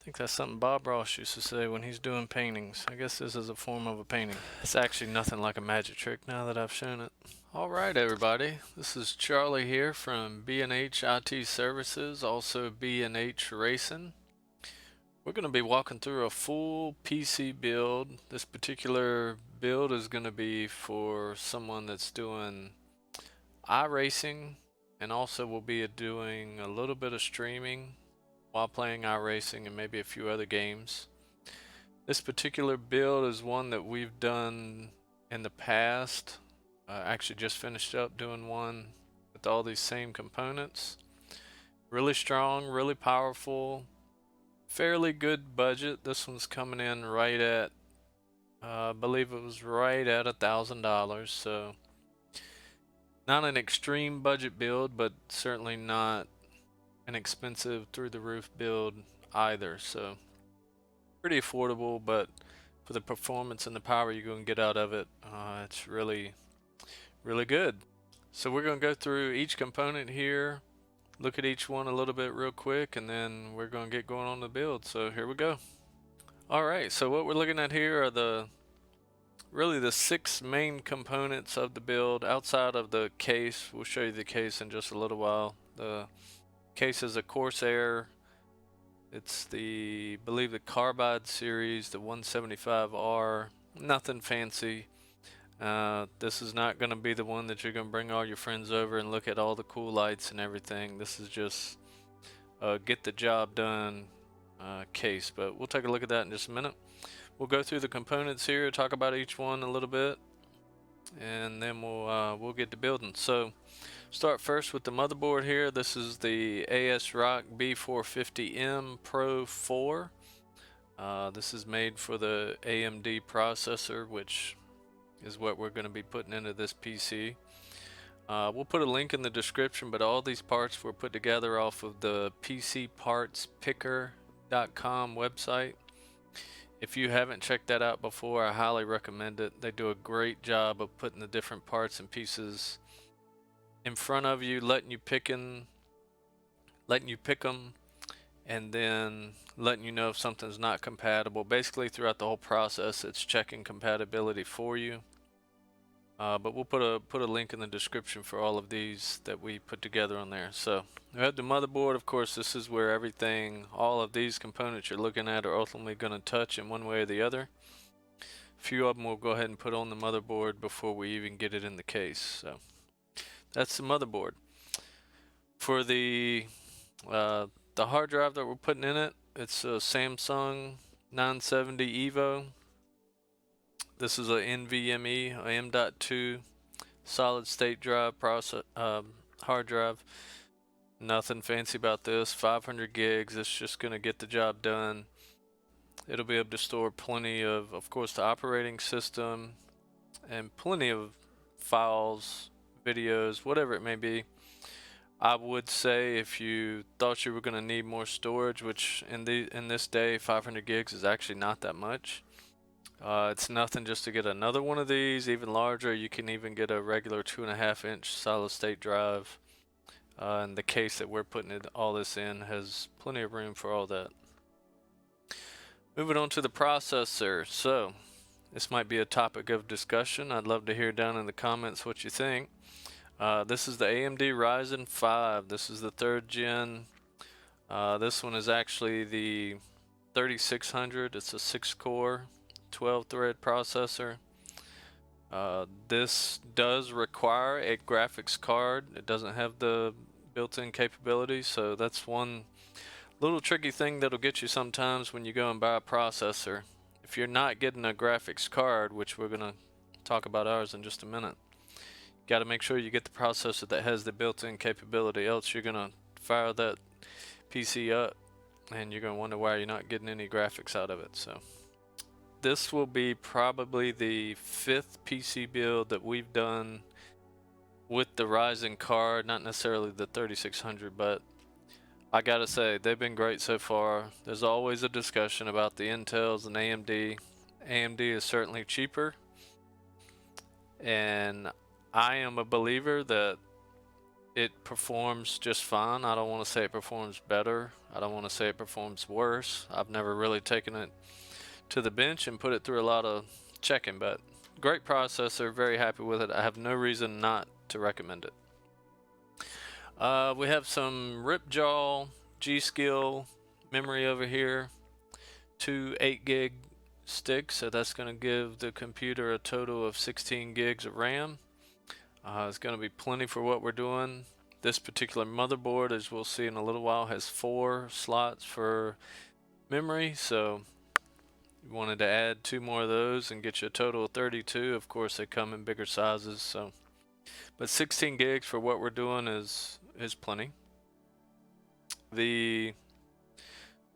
I think that's something Bob Ross used to say when he's doing paintings. I guess this is a form of a painting. It's actually nothing like a magic trick now that I've shown it. All right, everybody. This is Charlie here from B&H IT Services, also B&H Racing. We're going to be walking through a full PC build. This particular build is going to be for someone that's doing iRacing, and also will be doing a little bit of streaming while playing iRacing and maybe a few other games. This particular build is one that we've done in the past. Actually just finished up doing one with all these same components. Really strong, really powerful, fairly good budget. This one's coming in right at, I believe it was right at $1,000. So not an extreme budget build, but certainly not an expensive through the roof build either. So pretty affordable, but for the performance and the power you're going to get out of it, it's really good. So we're going to go through each component here, look at each one a little bit real quick, and then we're going to get going on the build. So here we go. All right, so what we're looking at here are really the 6 main components of the build outside of the case. We'll show you the case in just a little while. The case is a Corsair. It's I believe the Carbide series, the 175R. Nothing fancy. This is not going to be the one that you're going to bring all your friends over and look at all the cool lights and everything. This is just get the job done case, but we'll take a look at that in just a minute. We'll go through the components here, talk about each one a little bit, and then we'll get to building. So start first with the motherboard here. This is the ASRock B450M Pro 4. This is made for the AMD processor, which is what we're going to be putting into this PC. We'll put a link in the description, but all these parts were put together off of the PCPartsPicker.com website. If you haven't checked that out before, I highly recommend it. They do a great job of putting the different parts and pieces in front of you, letting you pick them, and then letting you know if something's not compatible. Basically, throughout the whole process, it's checking compatibility for you. But we'll put a link in the description for all of these that we put together on there. So we have the motherboard. Of course, this is where all of these components you're looking at are ultimately going to touch in one way or the other. A few of them we'll go ahead and put on the motherboard before we even get it in the case. So that's the motherboard. For the hard drive that we're putting in it, it's a Samsung 970 EVO. This is a NVMe, a M.2 solid state drive hard drive. Nothing fancy about this. 500 gigs. It's just going to get the job done. It'll be able to store plenty of course, the operating system and plenty of files, videos, whatever it may be. I would say if you thought you were going to need more storage, which in this day 500 gigs is actually not that much. It's nothing just to get another one of these, even larger. You can even get a regular 2.5-inch solid state drive. And the case that we're putting all this in has plenty of room for all that. Moving on to the processor. So this might be a topic of discussion. I'd love to hear down in the comments what you think. This is the AMD Ryzen 5. This is the 3rd gen. This one is actually the 3600. It's a 6-core, 12-thread processor. This does require a graphics card. It doesn't have the built-in capability, so that's one little tricky thing that'll get you sometimes when you go and buy a processor. If you're not getting a graphics card, which we're going to talk about ours in just a minute, you got to make sure you get the processor that has the built-in capability, else you're going to fire that PC up and you're going to wonder why you're not getting any graphics out of it. So this will be probably the 5th PC build that we've done with the Ryzen card, not necessarily the 3600, but I gotta say they've been great so far. There's always a discussion about the Intels and AMD. AMD is certainly cheaper, and I am a believer that it performs just fine. I don't want to say it performs better. I don't want to say it performs worse. I've never really taken it to the bench and put it through a lot of checking, but great processor, very happy with it. I have no reason not to recommend it. We have some Ripjaw G-Skill memory over here, two 8 gig sticks, so that's going to give the computer a total of 16 gigs of RAM. It's going to be plenty for what we're doing. This particular motherboard, as we'll see in a little while, has 4 slots for memory, so you wanted to add 2 more of those and get you a total of 32. Of course, they come in bigger sizes, so but 16 gigs for what we're doing is plenty. The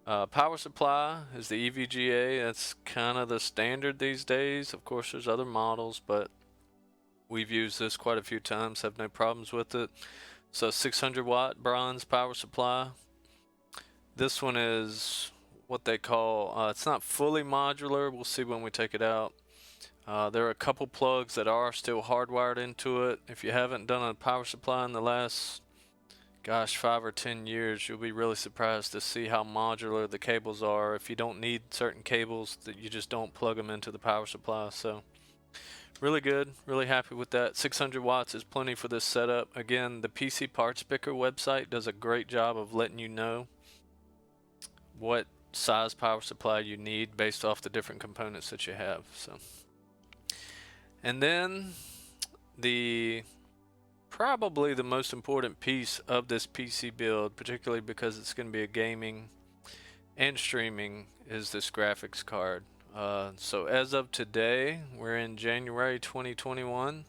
power supply is the EVGA. That's kind of the standard these days. Of course, there's other models, but we've used this quite a few times, have no problems with it. So 600 watt bronze power supply. This one is what they call, it's not fully modular. We'll see when we take it out. There are a couple plugs that are still hardwired into it. If you haven't done a power supply in the last, gosh, 5 or 10 years, you'll be really surprised to see how modular the cables are. If you don't need certain cables, that you just don't plug them into the power supply. So really good, really happy with that. 600 watts is plenty for this setup. Again, the PC Parts Picker website does a great job of letting you know what size power supply you need based off the different components that you have. So, and then probably the most important piece of this PC build, particularly because it's going to be a gaming and streaming, is this graphics card. So as of today, we're in January 2021,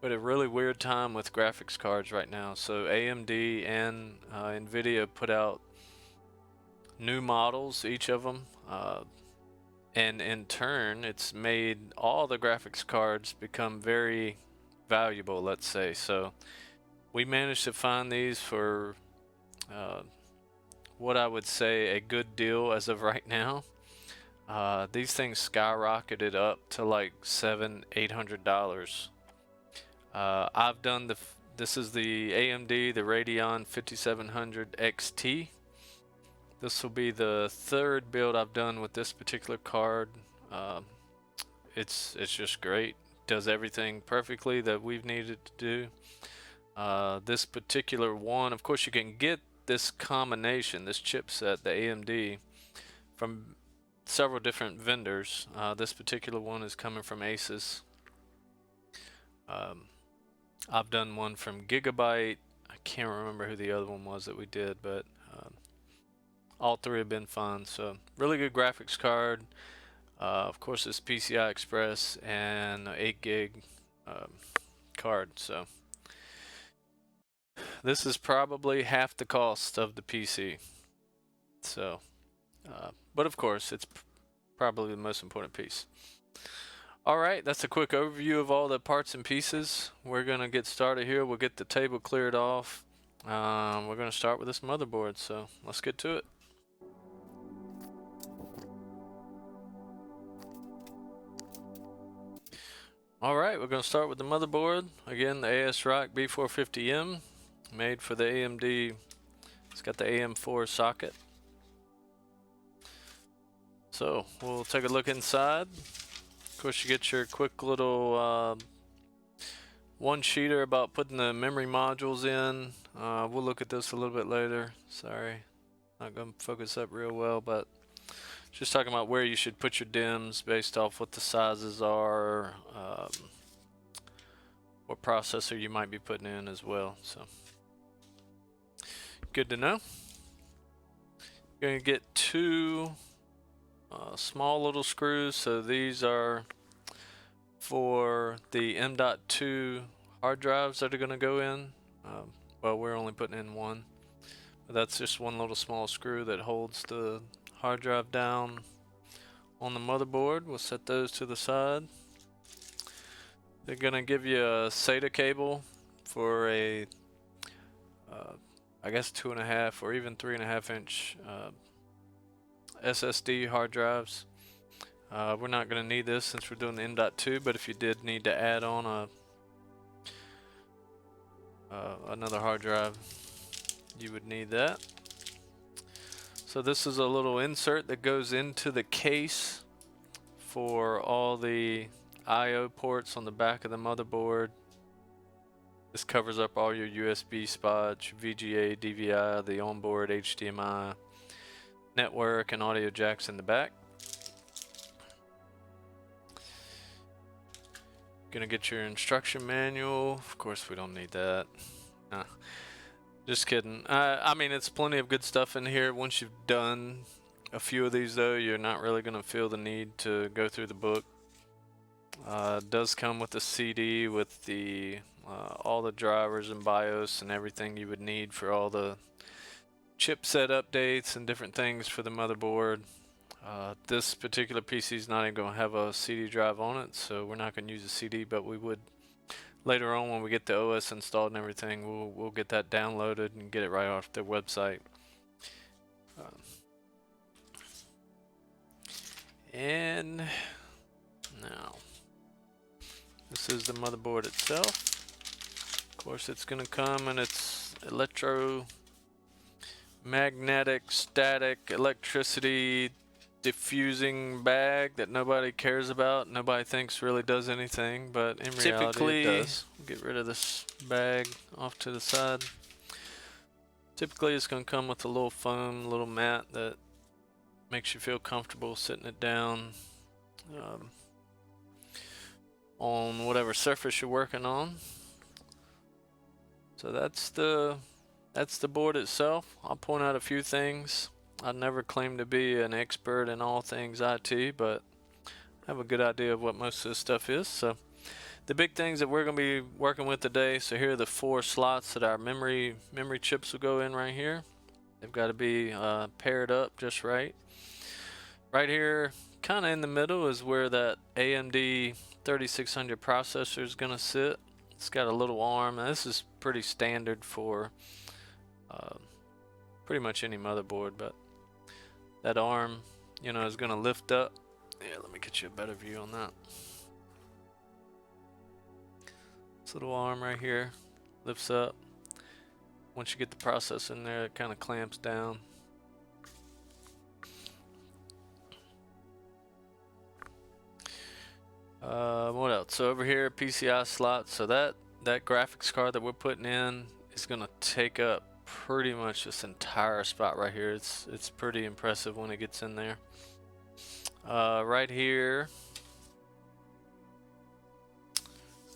but a really weird time with graphics cards right now. So AMD and NVIDIA put out new models, each of them, and in turn, it's made all the graphics cards become very valuable, let's say. So we managed to find these for what I would say a good deal as of right now. These things skyrocketed up to like $700-800. I've done this is the AMD, the Radeon 5700 XT. This will be the 3rd build I've done with this particular card. It's just great. Does everything perfectly that we've needed to do. This particular one, of course, you can get this combination, this chipset, the AMD, from several different vendors. This particular one is coming from Asus. I've done one from Gigabyte. I can't remember who the other one was that we did, but all 3 have been fun. So really good graphics card. Of course, it's PCI Express and 8 gig card. So this is probably half the cost of the PC. So, but of course, it's probably the most important piece. All right, that's a quick overview of all the parts and pieces. We're gonna get started here. We'll get the table cleared off. We're gonna start with this motherboard. So let's get to it. Alright, we're going to start with the motherboard. Again, the ASRock B450M, made for the AMD. It's got the AM4 socket. So, we'll take a look inside. Of course, you get your quick little one-sheeter about putting the memory modules in. We'll look at this a little bit later. Sorry, not going to focus up real well, but just talking about where you should put your DIMMs based off what the sizes are, what processor you might be putting in as well. So good to know. You're going to get 2 small little screws. So these are for the M.2 hard drives that are going to go in. Well, we're only putting in 1. But that's just one little small screw that holds the hard drive down on the motherboard. We'll set those to the side. They're gonna give you a SATA cable for a I guess 2.5 or even 3.5 inch SSD hard drives. We're not gonna need this since we're doing the M.2, but if you did need to add on another hard drive, you would need that. So this is a little insert that goes into the case for all the I/O ports on the back of the motherboard. This covers up all your USB spots, VGA, DVI, the onboard HDMI, network, and audio jacks in the back. Gonna get your instruction manual. Of course, we don't need that. Nah, just kidding. I mean, it's plenty of good stuff in here. Once you've done a few of these, though, you're not really gonna feel the need to go through the book. It does come with a CD with the all the drivers and BIOS and everything you would need for all the chipset updates and different things for the motherboard. This particular PC is not even going to have a CD drive on it, so we're not going to use a CD, but we would later on when we get the OS installed and everything. We'll get that downloaded and get it right off their website. And now this is the motherboard itself. Of course, it's going to come in its electromagnetic static electricity diffusing bag that nobody cares about, nobody thinks really does anything, but in reality it does. Get rid of this bag off to the side. Typically it's going to come with a little foam, little mat that makes you feel comfortable sitting it down on whatever surface you're working on. So that's the board itself. I'll point out a few things. I never claim to be an expert in all things IT, but I have a good idea of what most of this stuff is. So the big things that we're going to be working with today, so here are the 4 slots that our memory chips will go in right here. They've got to be paired up just right. Right here, kind of in the middle, is where that AMD 3600 processor is going to sit. It's got a little arm. Now, this is pretty standard for pretty much any motherboard, but that arm, you know, is going to lift up. Yeah, let me get you a better view on that. This little arm right here lifts up. Once you get the processor in there, it kind of clamps down. What else? So over here, PCI slot. So that graphics card that we're putting in is going to take up pretty much this entire spot right here. It's pretty impressive when it gets in there. Right here,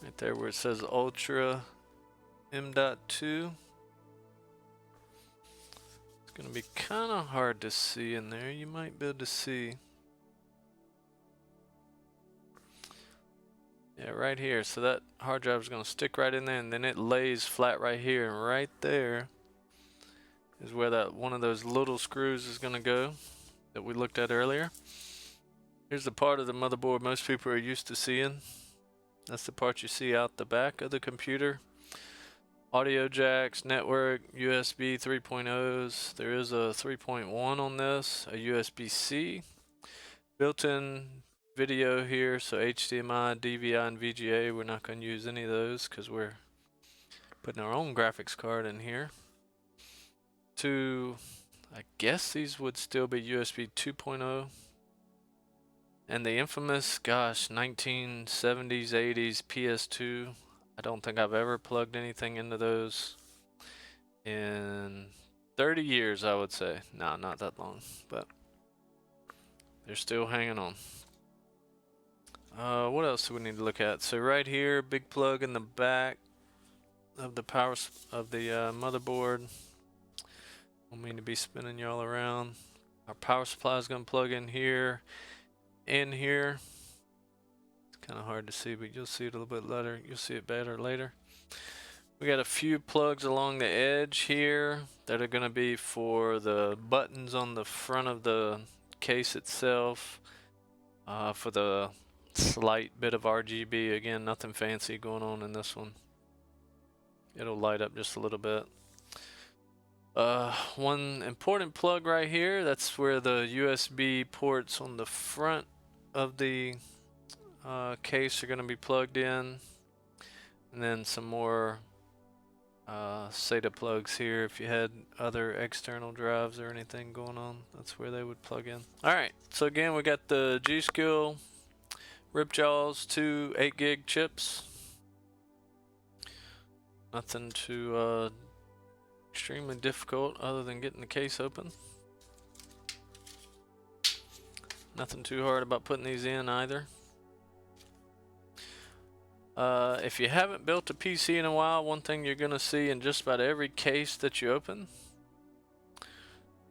right there where it says Ultra M.2, it's gonna be kind of hard to see in there. You might be able to see. Yeah, right here. So that hard drive is gonna stick right in there, and then it lays flat right here, and right there is where that one of those little screws is going to go that we looked at earlier. Here's the part of the motherboard most people are used to seeing. That's the part you see out the back of the computer. Audio jacks, network, USB 3.0s. There is a 3.1 on this, a USB-C. Built-in video here, so HDMI, DVI, and VGA. We're not going to use any of those because we're putting our own graphics card in here. I guess these would still be USB 2.0. And the infamous, gosh, 1970s, 80s PS2. I don't think I've ever plugged anything into those in 30 years, I would say. Nah, not that long, but they're still hanging on. What else do we need to look at? So right here, big plug in the back of the power of the motherboard. Don't mean to be spinning y'all around. Our power supply is going to plug in here and here. It's kind of hard to see, but you'll see it a little bit later. You'll see it better later. We got a few plugs along the edge here that are going to be for the buttons on the front of the case itself. For the slight bit of RGB. Again, nothing fancy going on in this one. It'll light up just a little bit. One important plug right here, that's where the USB ports on the front of the case are going to be plugged in. And then some more SATA plugs here. If you had other external drives or anything going on, that's where they would plug in. Alright, so again, we got the G-Skill Ripjaws, 2 8 gig chips. Nothing too extremely difficult other than getting the case open. Nothing too hard about putting these in either. If you haven't built a PC in a while, one thing you're going to see in just about every case that you open,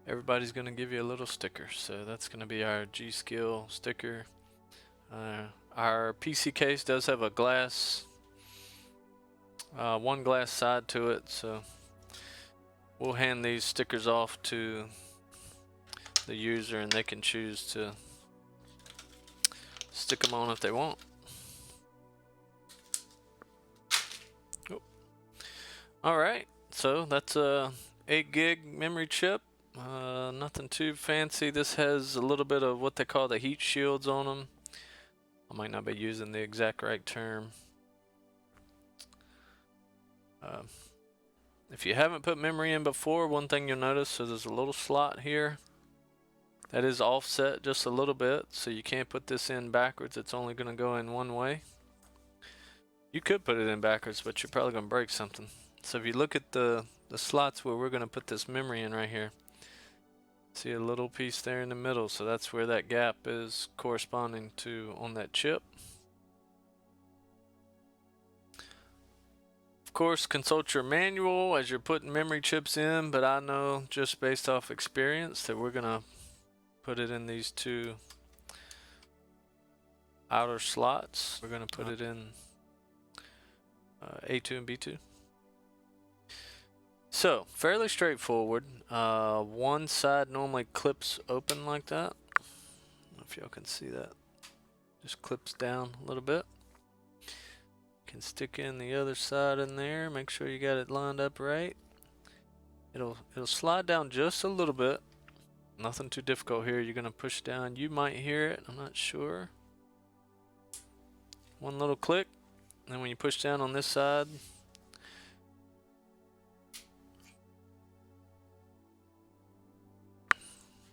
everybody's going to give you a little sticker. So that's going to be our G-Skill sticker. Our PC case does have a glass, one glass side to it, so we'll hand these stickers off to the user and they can choose to stick them on if they want. Oh. Alright, so that's a 8 gig memory chip. Nothing too fancy. This has a little bit of what they call the heat shields on them. I might not be using the exact right term. If you haven't put memory in before, one thing you'll notice, so there's a little slot here that is offset just a little bit, so you can't put this in backwards. It's only going to go in one way. You could put it in backwards, but you're probably going to break something. So if you look at the slots where we're going to put this memory in right here, see a little piece there in the middle, so that's where that gap is corresponding to on that chip. Of course, consult your manual as you're putting memory chips in, but I know just based off experience that we're going to put it in these 2 outer slots. We're going to put it in A2 and B2. So, fairly straightforward. One side normally clips open like that. I don't know if y'all can see that. Just clips down a little bit. Can stick in the other side in there. Make sure you got it lined up right. It'll slide down just a little bit. Nothing too difficult here. You're gonna push down. You might hear it. I'm not sure. One little click. And when you push down on this side,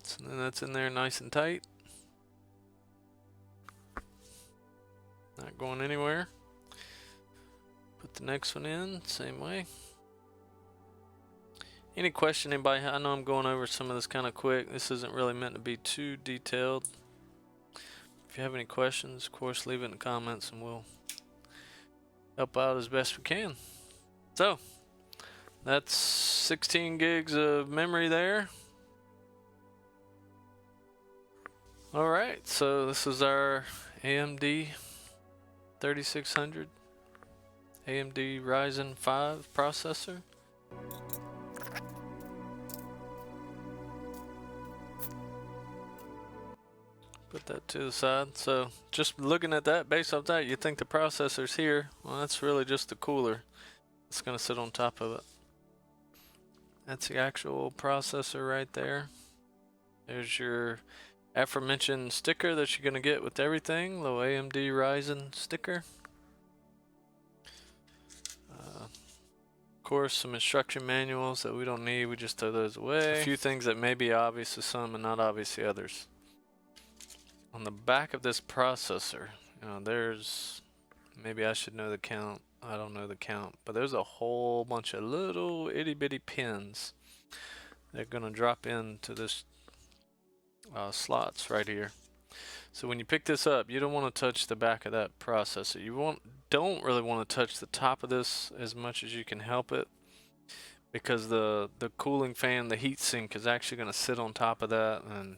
so then that's in there nice and tight. Not going anywhere. Put the next one in, same way. Any question, anybody? I know I'm going over some of this kind of quick. This isn't really meant to be too detailed. If you have any questions, of course, leave it in the comments and we'll help out as best we can. So, that's 16 gigs of memory there. Alright, so this is our AMD 3600 AMD Ryzen 5 processor. Put that to the side. So just looking at that, based off that, you think the processor's here. Well, that's really just the cooler. It's going to sit on top of it. That's the actual processor right there. There's your aforementioned sticker that you're going to get with everything. Little AMD Ryzen sticker. Of course, some instruction manuals that we don't need. We just throw those away. A few things that may be obvious to some and not obvious to others. On the back of this processor, there's, maybe I should know the count. I don't know the count, but there's a whole bunch of little itty bitty pins that are going to drop into this slots right here. So when you pick this up, you don't want to touch the back of that processor. You don't really want to touch the top of this as much as you can help it, because the cooling fan, the heat sink, is actually going to sit on top of that, and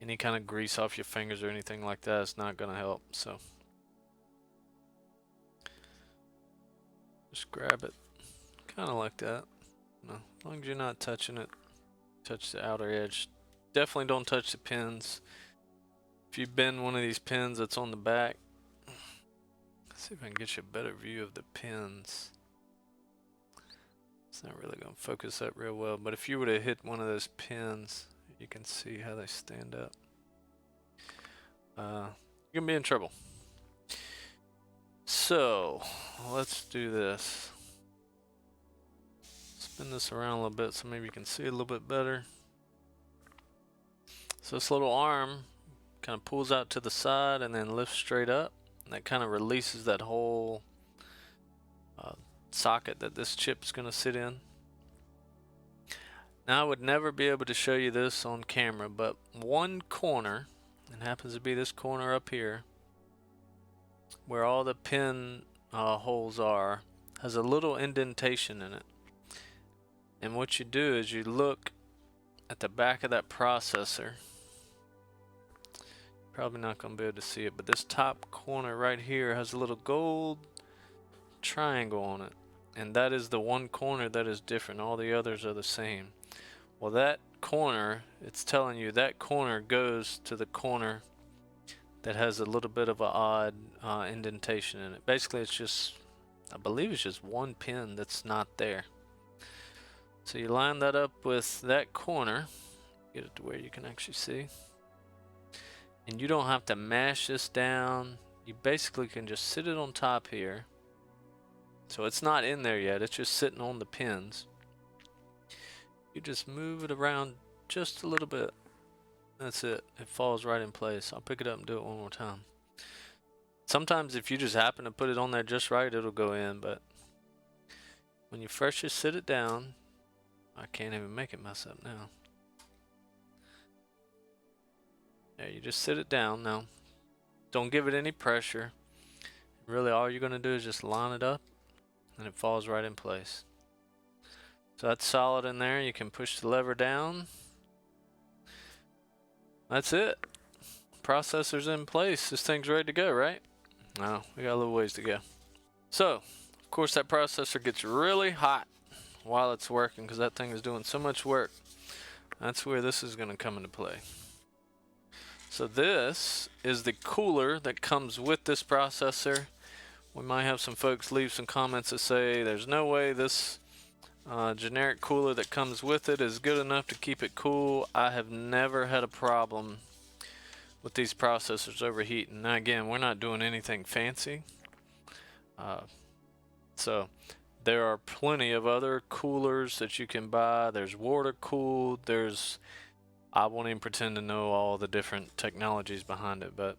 any kind of grease off your fingers or anything like that is not going to help. So just grab it kind of like that. No, as long as you're not touching it, touch the outer edge. Definitely don't touch the pins. If you bend one of these pins that's on the back, let's see if I can get you a better view of the pins. It's not really going to focus up real well, but if you were to hit one of those pins, you can see how they stand up. You're going to be in trouble. So, let's do this. spin this around a little bit so maybe you can see a little bit better. So this little arm kind of pulls out to the side and then lifts straight up. And that kind of releases that whole socket that this chip's going to sit in. Now I would never be able to show you this on camera, but one corner, and happens to be this corner up here, where all the pin holes are, has a little indentation in it. And what you do is you look at the back of that processor. Probably not going to be able to see it, but this top corner right here has a little gold triangle on it. And that is the one corner that is different. All the others are the same. Well, that corner, it's telling you that corner goes to the corner that has a little bit of an odd indentation in it. Basically, it's just, I believe it's just one pin that's not there. So you line that up with that corner, get it to where you can actually see. And you don't have to mash this down. You basically can just sit it on top here. So it's not in there yet, it's just sitting on the pins. You just move it around just a little bit. That's it. It falls right in place. I'll pick it up and do it one more time. Sometimes if you just happen to put it on there just right, it'll go in, but when you first just sit it down, I can't even make it mess up now. There, you just sit it down now. Don't give it any pressure. Really, all you're going to do is just line it up, and it falls right in place. So that's solid in there. You can push the lever down. That's it. Processor's in place. This thing's ready to go, right? No, we got a little ways to go. So, of course, that processor gets really hot while it's working because that thing is doing so much work. That's where this is going to come into play. So this is the cooler that comes with this processor. We might have some folks leave some comments that say there's no way this generic cooler that comes with it is good enough to keep it cool. I have never had a problem with these processors overheating. Now again, we're not doing anything fancy. So there are plenty of other coolers that you can buy. There's water cooled. I won't even pretend to know all the different technologies behind it, but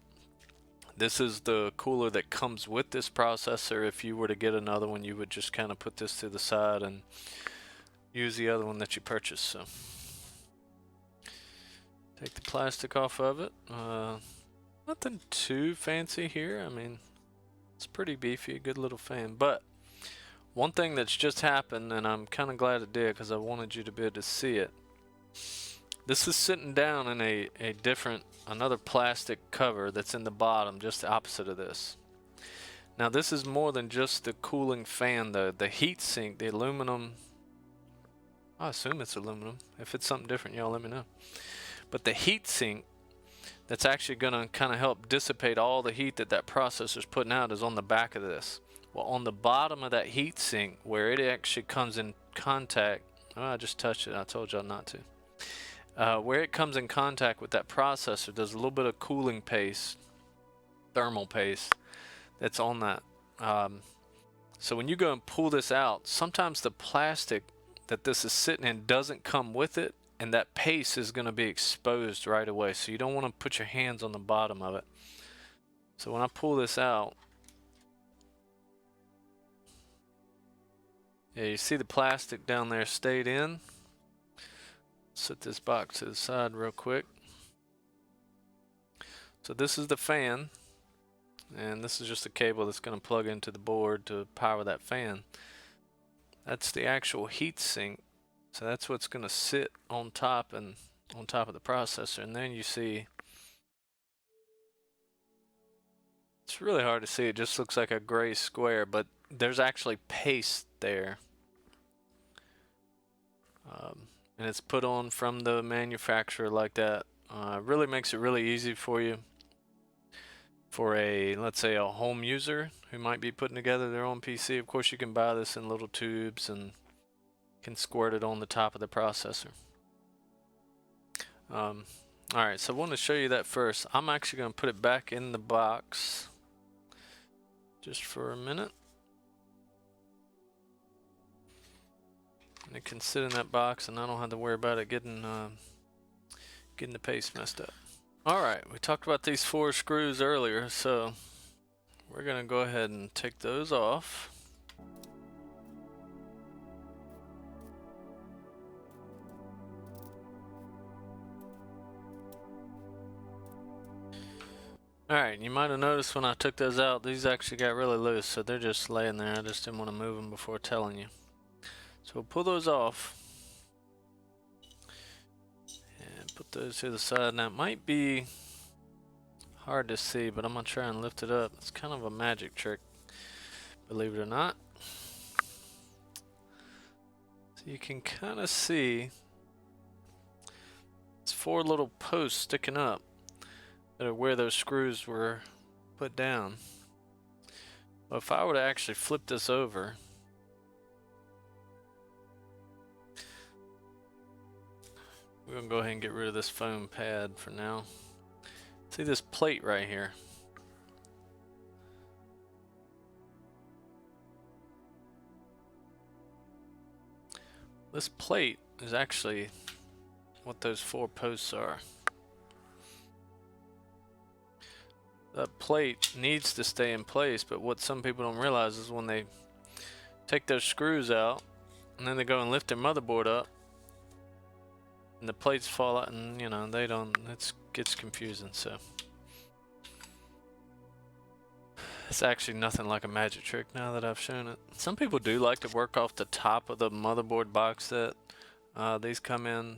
this is the cooler that comes with this processor. If you were to get another one, you would just kind of put this to the side and use the other one that you purchased. So take the plastic off of it. Nothing too fancy here. I mean, it's pretty beefy, a good little fan. But one thing that's just happened, and I'm kind of glad it did because I wanted you to be able to see it. This is sitting down in another plastic cover that's in the bottom, just the opposite of this. Now this is more than just the cooling fan though. The heat sink, the aluminum, I assume it's aluminum. If it's something different, y'all let me know. But the heat sink that's actually going to kind of help dissipate all the heat that processor's putting out is on the back of this. Well, on the bottom of that heat sink where it actually comes in contact, oh, I just touched it, I told y'all not to. Where it comes in contact with that processor, there's a little bit of cooling paste, thermal paste, that's on that. So when you go and pull this out, sometimes the plastic that this is sitting in doesn't come with it, and that paste is going to be exposed right away. So you don't want to put your hands on the bottom of it. So when I pull this out, yeah, you see the plastic down there stayed in. Set this box to the side real quick. So this is the fan, and this is just a cable that's going to plug into the board to power that fan. That's the actual heat sink. So that's what's going to sit on top of the processor. And then you see, it's really hard to see. It just looks like a gray square, but there's actually paste there. And it's put on from the manufacturer like that. Really makes it really easy for you. For let's say a home user who might be putting together their own PC. Of course, you can buy this in little tubes and can squirt it on the top of the processor. Alright, so I want to show you that first. I'm actually going to put it back in the box just for a minute. And it can sit in that box, and I don't have to worry about it getting the paste messed up. Alright, we talked about these 4 screws earlier, so we're going to go ahead and take those off. Alright, you might have noticed when I took those out, these actually got really loose, so they're just laying there. I just didn't want to move them before telling you. So we'll pull those off and put those to the side. Now it might be hard to see, but I'm going to try and lift it up. It's kind of a magic trick, believe it or not. So you can kind of see it's 4 little posts sticking up that are where those screws were put down. But if I were to actually flip this over, we're going to go ahead and get rid of this foam pad for now. See this plate right here? This plate is actually what those 4 posts are. That plate needs to stay in place, but what some people don't realize is when they take those screws out and then they go and lift their motherboard up and the plates fall out, and you know, they don't, it gets confusing. So it's actually nothing like a magic trick now that I've shown it. Some people do like to work off the top of the motherboard box that these come in.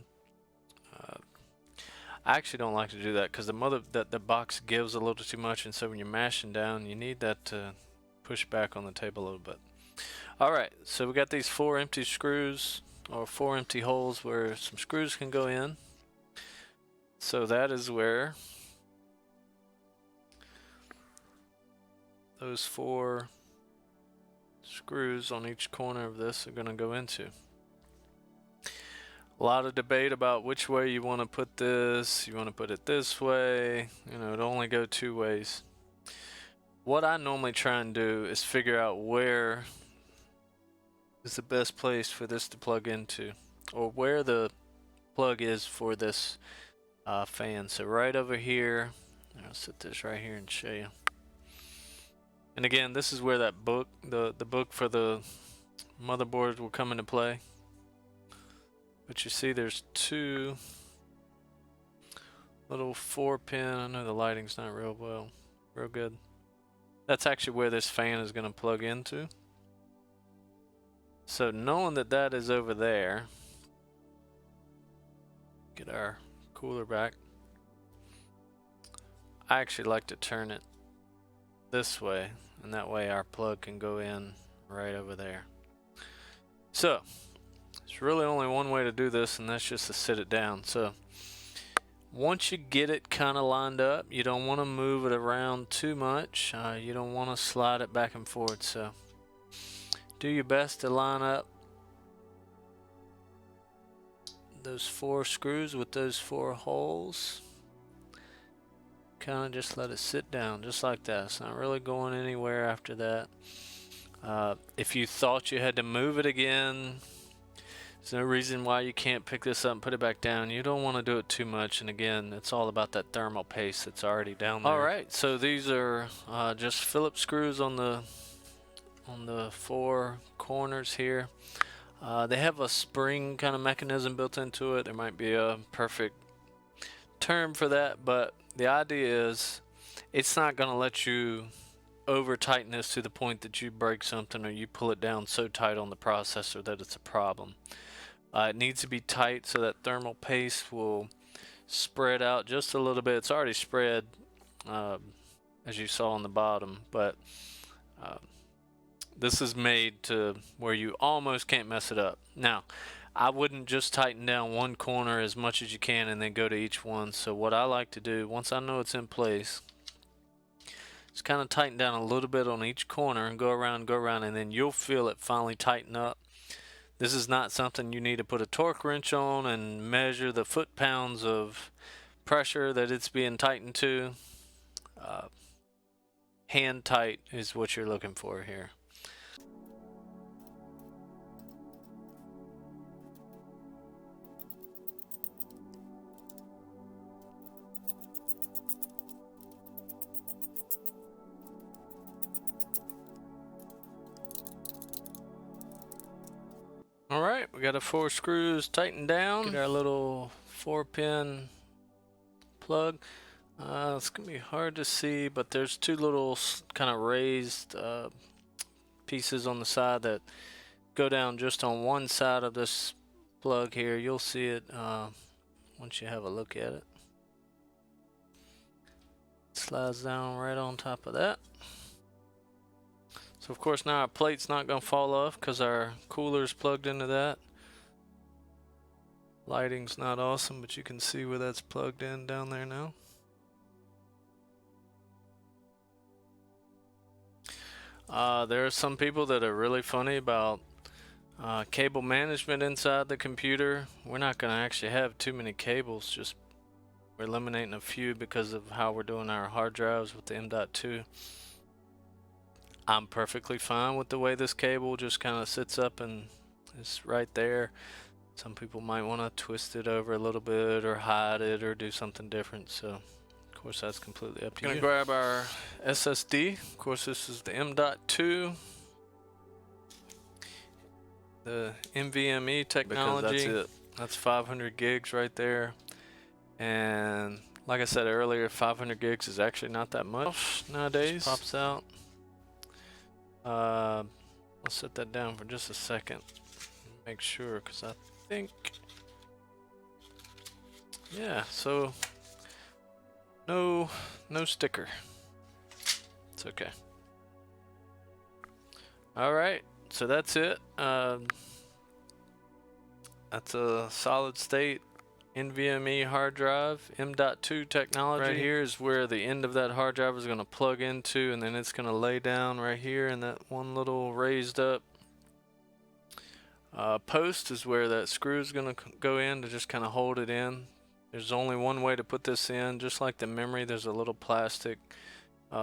I actually don't like to do that because the box gives a little too much, and so when you're mashing down, you need that to push back on the table a little bit. Alright, so we got these 4 empty screws, or 4 empty holes where some screws can go in. So that is where those 4 screws on each corner of this are going to go into. A lot of debate about which way you want to put this. You want to put it this way. You know, it'll only go 2 ways. What I normally try and do is figure out where is the best place for this to plug into, or where the plug is for this fan. So right over here, I'll set this right here and show you. And again, this is where that book, the book for the motherboard will come into play. But you see there's 2 little 4-pin, I know the lighting's not real good. That's actually where this fan is going to plug into. So knowing that that is over there, get our cooler back. I actually like to turn it this way, and that way our plug can go in right over there. So there's really only one way to do this, and that's just to sit it down. So once you get it kind of lined up, you don't want to move it around too much. You don't want to slide it back and forth. So do your best to line up those 4 screws with those 4 holes. Kind of just let it sit down just like that. It's not really going anywhere after that. If you thought you had to move it again, there's no reason why you can't pick this up and put it back down. You don't want to do it too much, and again, it's all about that thermal paste that's already down there. Alright, so these are just Phillips screws on the 4 corners here. They have a spring kind of mechanism built into it. There might be a perfect term for that, but the idea is it's not going to let you over tighten this to the point that you break something or you pull it down so tight on the processor that it's a problem. It needs to be tight so that thermal paste will spread out just a little bit. It's already spread as you saw on the bottom, but this is made to where you almost can't mess it up. Now, I wouldn't just tighten down one corner as much as you can and then go to each one. So what I like to do, once I know it's in place, is kind of tighten down a little bit on each corner and go around, and then you'll feel it finally tighten up. This is not something you need to put a torque wrench on and measure the foot-pounds of pressure that it's being tightened to. Hand tight is what you're looking for here. Alright, we got our 4 screws tightened down. Get our little 4-pin plug. It's gonna be hard to see, but there's 2 little kind of raised pieces on the side that go down just on one side of this plug here. You'll see it once you have a look at it. Slides down right on top of that. So of course now our plate's not going to fall off because our cooler's plugged into that. Lighting's not awesome, but you can see where that's plugged in down there now. There are some people that are really funny about cable management inside the computer. We're not going to actually have too many cables, just we're eliminating a few because of how we're doing our hard drives with the M.2. I'm perfectly fine with the way this cable just kind of sits up and is right there. Some people might want to twist it over a little bit or hide it or do something different, so of course that's completely up to you. Gonna grab our SSD. Of course this is the M.2, the NVMe technology. Because that's it. That's 500 gigs right there, and like I said earlier, 500 gigs is actually not that much nowadays. Just pops out. I'll set that down for just a second. Make sure, because I think, yeah, so no sticker. It's okay. All right, so that's it. That's a solid state NVMe hard drive, M.2 technology. Right here is where the end of that hard drive is going to plug into, and then it's going to lay down right here in that one little raised up post is where that screw is going to go in to just kind of hold it in. There's only one way to put this in. Just like the memory, there's a little plastic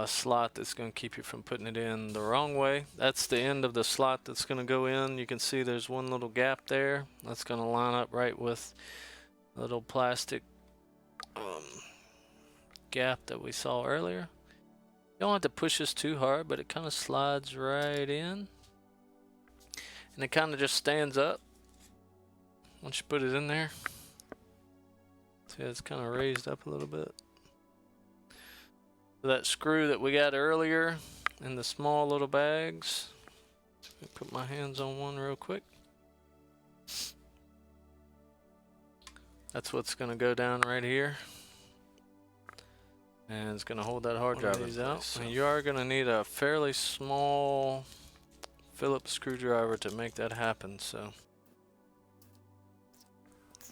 slot that's going to keep you from putting it in the wrong way. That's the end of the slot that's going to go in. You can see there's one little gap there. That's going to line up right with little plastic gap that we saw earlier. You don't have to push this too hard, but it kind of slides right in, and it kind of just stands up once you put it in there. See, it's kind of raised up a little bit. So that screw that we got earlier in the small little bags, let me put my hands on one real quick. That's what's going to go down right here, and it's going to hold that hard drive out. So. And you are going to need a fairly small Phillips screwdriver to make that happen. So,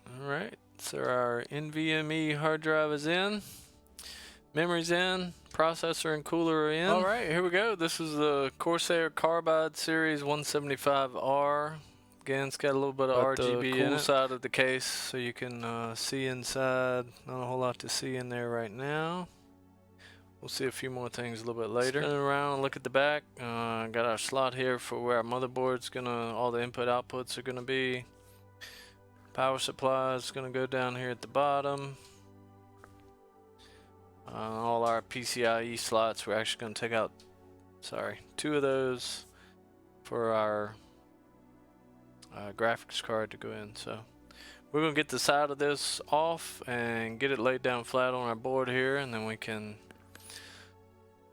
all right. So our NVMe hard drive is in, memory's in, processor and cooler are in. All right, here we go. This is the Corsair Carbide Series 175R. Again, it's got a little bit of RGB in the side of the case, so you can see inside. Not a whole lot to see in there right now. We'll see a few more things a little bit later. Spin around and look at the back. Got our slot here for where our motherboard's gonna, all the input outputs are gonna be. Power supply is gonna go down here at the bottom. All our PCIe slots, we're actually gonna take out, 2 of those for our graphics card to go in. So we're gonna get the side of this off and get it laid down flat on our board here, and then we can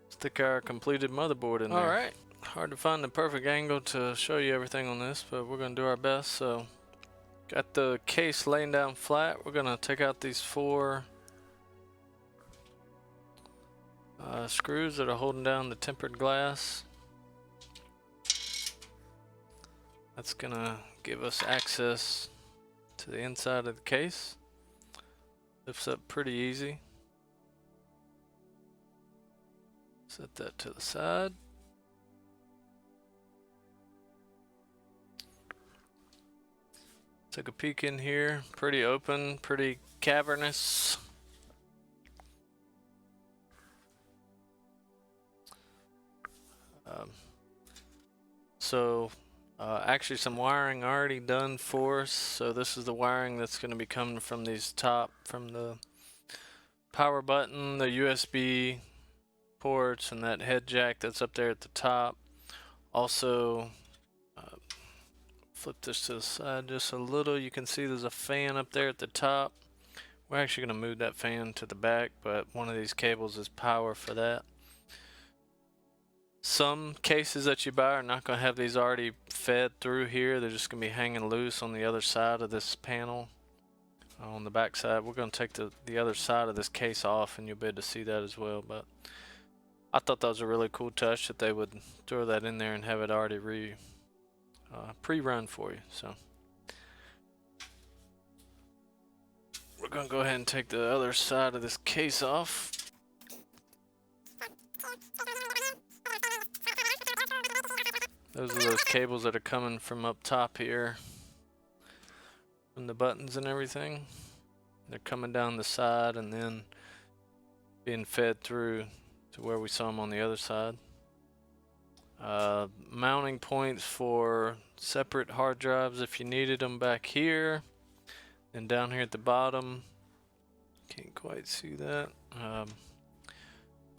stick our completed motherboard in there. All right, hard to find the perfect angle to show you everything on this, but we're gonna do our best. So got the case laying down flat. We're gonna take out these 4 screws that are holding down the tempered glass. That's gonna give us access to the inside of the case. Lifts up pretty easy. Set that to the side. Took a peek in here. Pretty open, pretty cavernous. Actually some wiring already done for us. So this is the wiring that's going to be coming from these from the power button, the USB ports, and that head jack that's up there at the top. Also flip this to the side just a little. You can see there's a fan up there at the top. We're actually going to move that fan to the back, but one of these cables is power for that. Some cases that you buy are not going to have these already fed through here. They're just going to be hanging loose on the other side of this panel. On the back side, we're going to take the other side of this case off, and you'll be able to see that as well. But I thought that was a really cool touch that they would throw that in there and have it already pre-run for you. So we're going to go ahead and take the other side of this case off. Those are those cables that are coming from up top here, and the buttons and everything. They're coming down the side and then being fed through to where we saw them on the other side. Mounting points for separate hard drives if you needed them back here, and down here at the bottom, can't quite see that.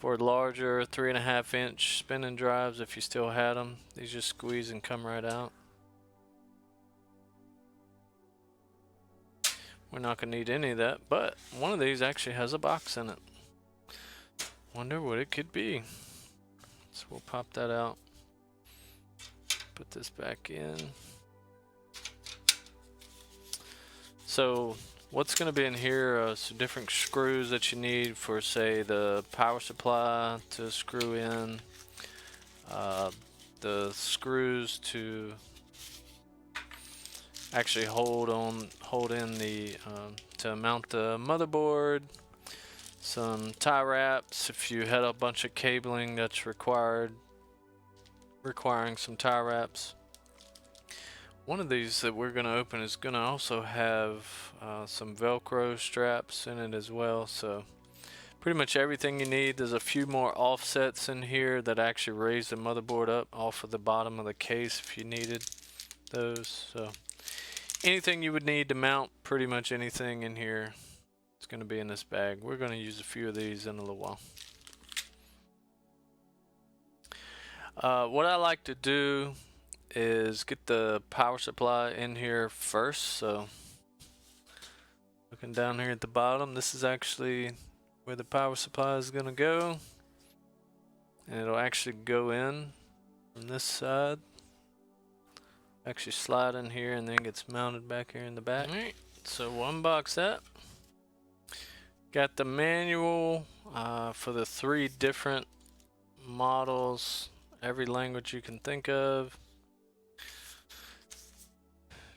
For larger 3.5-inch spinning drives, if you still had them, these just squeeze and come right out. We're not going to need any of that, but one of these actually has a box in it. Wonder what it could be. So we'll pop that out. Put this back in. So what's going to be in here, some different screws that you need for, say, the power supply to screw in, the screws to actually hold in the to mount the motherboard, some tie wraps if you had a bunch of cabling that's requiring some tie wraps. One of these that we're going to open is going to also have some Velcro straps in it as well. So pretty much everything you need. There's a few more offsets in here that actually raise the motherboard up off of the bottom of the case if you needed those. So anything you would need to mount pretty much anything in here is going to be in this bag. We're going to use a few of these in a little while. What I like to do is get the power supply in here first. So looking down here at the bottom, this is actually where the power supply is going to go, and it'll actually go in from this side, actually slide in here, and then gets mounted back here in the back. All right, so we'll unbox that. Got the manual for the 3 different models, every language you can think of.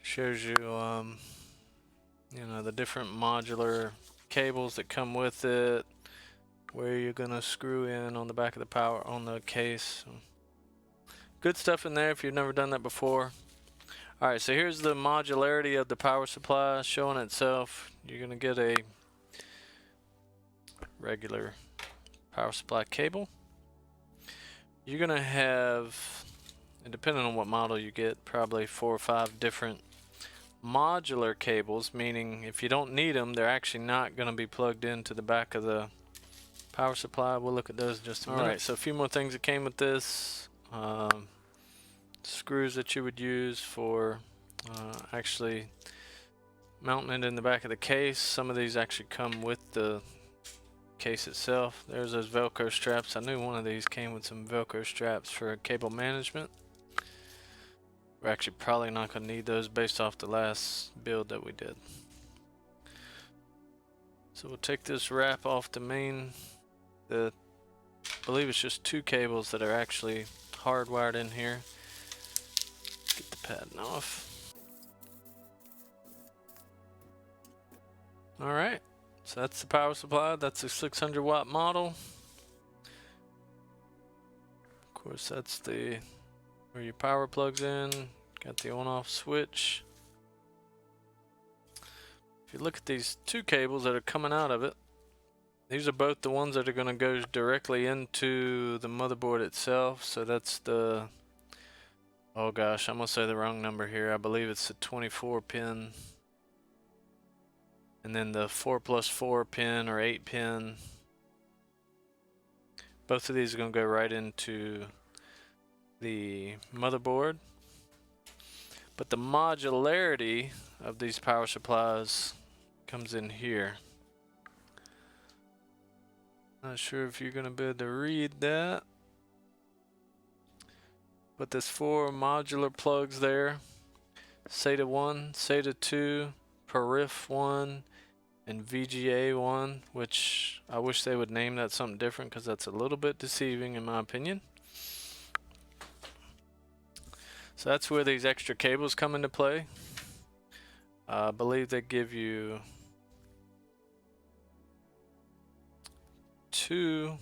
Shows you, you know, the different modular cables that come with it, where you're gonna screw in on the back of the power on the case. Good stuff in there if you've never done that before. All right, so here's the modularity of the power supply showing itself. You're gonna get a regular power supply cable. You're gonna have, and depending on what model you get, probably 4 or 5 different modular cables, meaning if you don't need them, they're actually not going to be plugged into the back of the power supply. We'll look at those in just a minute. Alright, so a few more things that came with this. Screws that you would use for actually mounting it in the back of the case. Some of these actually come with the case itself. There's those Velcro straps. I knew one of these came with some Velcro straps for cable management. We're actually probably not going to need those based off the last build that we did. So we'll take this wrap off the main. I believe it's just 2 cables that are actually hardwired in here. Get the padding off. Alright, so that's the power supply. That's a 600 watt model. Of course, that's where your power plugs in. Got the on-off switch. If you look at these 2 cables that are coming out of it, these are both the ones that are going to go directly into the motherboard itself. So that's the, oh gosh, I'm going to say the wrong number here. I believe it's the 24 pin. And then the 4+4 pin or 8 pin. Both of these are going to go right into the motherboard. But the modularity of these power supplies comes in here. Not sure if you're going to be able to read that. But there's 4 modular plugs there. SATA 1, SATA 2, Perif 1, and VGA 1, which I wish they would name that something different because that's a little bit deceiving in my opinion. So that's where these extra cables come into play. I believe they give you 2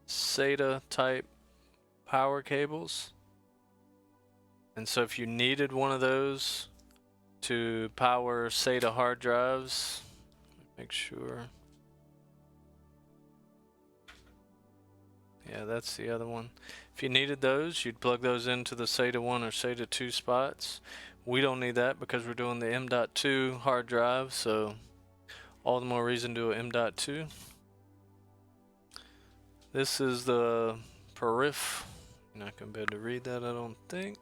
SATA type power cables. And so if you needed one of those to power SATA hard drives, make sure. Yeah, that's the other one. If you needed those, you'd plug those into the SATA 1 or SATA 2 spots. We don't need that because we're doing the M.2 hard drive, so all the more reason to do a M.2. This is the Perif. You're not going to be able to read that, I don't think.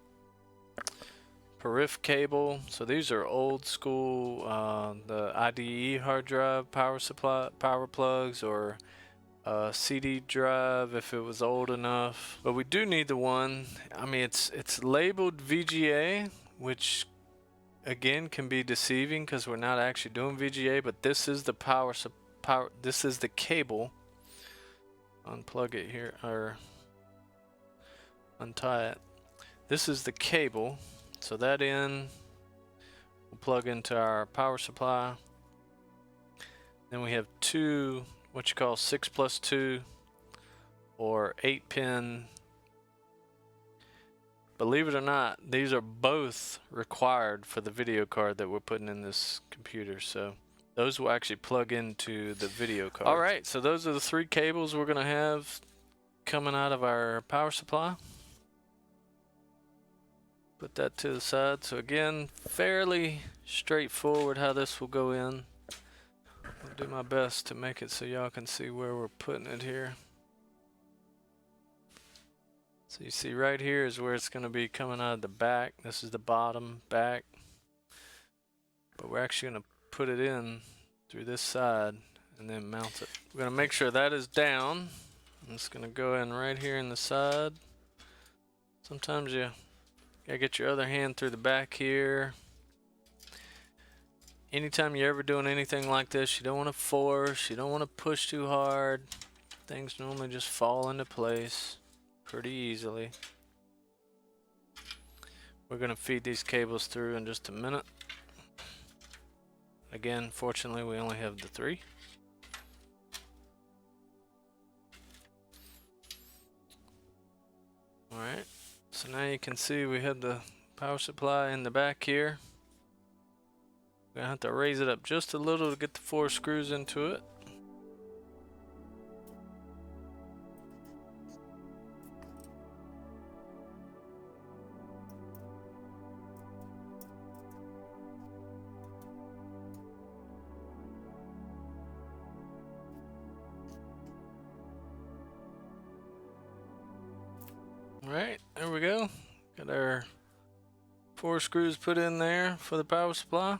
Perif cable. So these are old school, the IDE hard drive power supply, power plugs, or CD drive if it was old enough. But we do need the one. I mean, it's labeled VGA, which again can be deceiving because we're not actually doing VGA. But this is the power. This is the cable. Unplug it here or untie it. This is the cable. So that in will plug into our power supply. Then we have 2 what you call 6+2 or 8-pin. Believe it or not, these are both required for the video card that we're putting in this computer. So those will actually plug into the video card. Alright, so those are the 3 cables we're going to have coming out of our power supply. Put that to the side. So again, fairly straightforward how this will go in. I'll do my best to make it so y'all can see where we're putting it here. So you see right here is where it's going to be coming out of the back. This is the bottom back. But we're actually going to put it in through this side and then mount it. We're going to make sure that is down. I'm just going to go in right here in the side. Sometimes you gotta get your other hand through the back here. Anytime you're ever doing anything like this, you don't want to force, you don't want to push too hard. Things normally just fall into place pretty easily. We're gonna feed these cables through in just a minute. Again, fortunately, we only have the 3. Alright. So now you can see we have the power supply in the back here. We're gonna have to raise it up just a little to get the 4 screws into it. Alright, there we go. Got our 4 screws put in there for the power supply.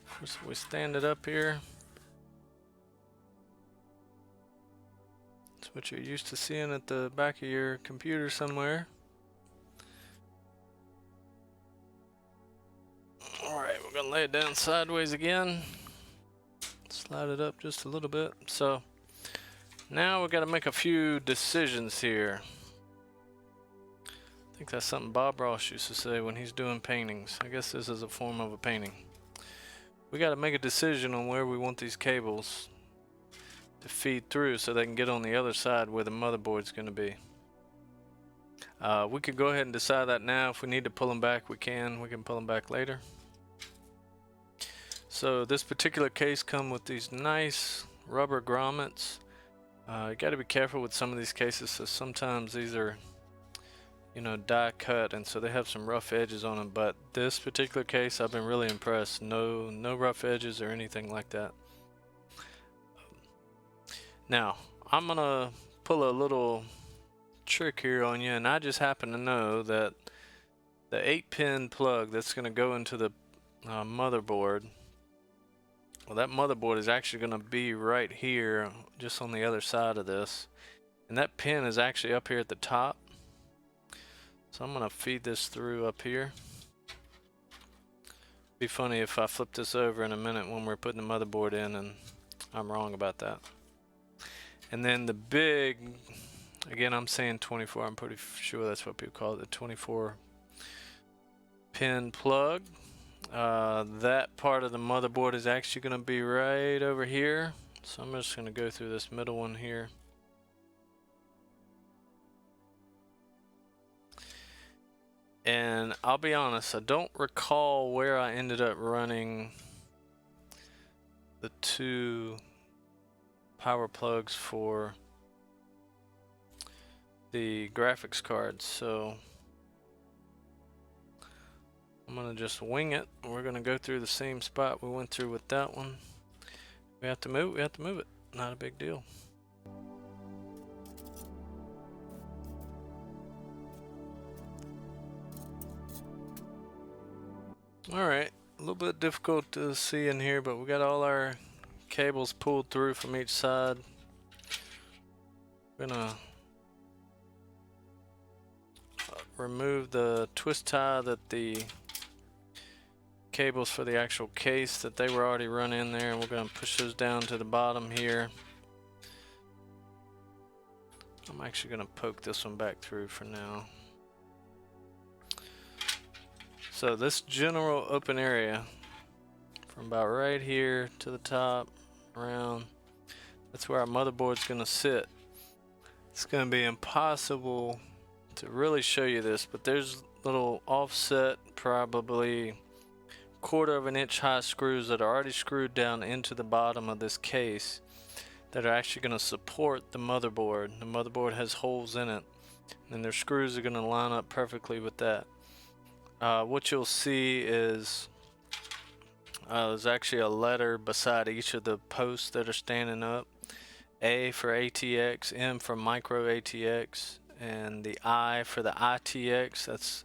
First we stand it up here. That's what you're used to seeing at the back of your computer somewhere. Alright, we're gonna lay it down sideways again. Slide it up just a little bit. So now we gotta make a few decisions here. I think that's something Bob Ross used to say when he's doing paintings. I guess this is a form of a painting. We got to make a decision on where we want these cables to feed through so they can get on the other side where the motherboard's going to be. We could go ahead and decide that now. If we need to pull them back, we can. We can pull them back later. So this particular case comes with these nice rubber grommets. You got to be careful with some of these cases. So sometimes these are, you know, die cut, and so they have some rough edges on them. But this particular case, I've been really impressed. No rough edges or anything like that. Now I'm gonna pull a little trick here on you, and I just happen to know that the 8-pin plug that's going to go into the motherboard. Well, that motherboard is actually going to be right here, just on the other side of this. And that pin is actually up here at the top. So I'm going to feed this through up here. Be funny if I flip this over in a minute when we're putting the motherboard in and I'm wrong about that. And then the big, again, I'm saying 24, I'm pretty sure that's what people call it, the 24 pin plug. That part of the motherboard is actually going to be right over here. So I'm just going to go through this middle one here. And I'll be honest, I don't recall where I ended up running the 2 power plugs for the graphics cards, so I'm gonna just wing it. We're gonna go through the same spot we went through with that one. We have to move it. Not a big deal. Alright, a little bit difficult to see in here, but we got all our cables pulled through from each side. We're gonna remove the twist tie that the cables for the actual case that they were already run in there, and we're going to push those down to the bottom here. I'm actually going to poke this one back through for now. So this general open area from about right here to the top around, that's where our motherboard's going to sit. It's going to be impossible to really show you this, but there's little offset, probably 1/4 of an inch high screws that are already screwed down into the bottom of this case that are actually going to support the motherboard. The motherboard has holes in it, and their screws are going to line up perfectly with that. What you'll see is there's actually a letter beside each of the posts that are standing up. A for ATX, M for micro ATX, and the I for the ITX. That's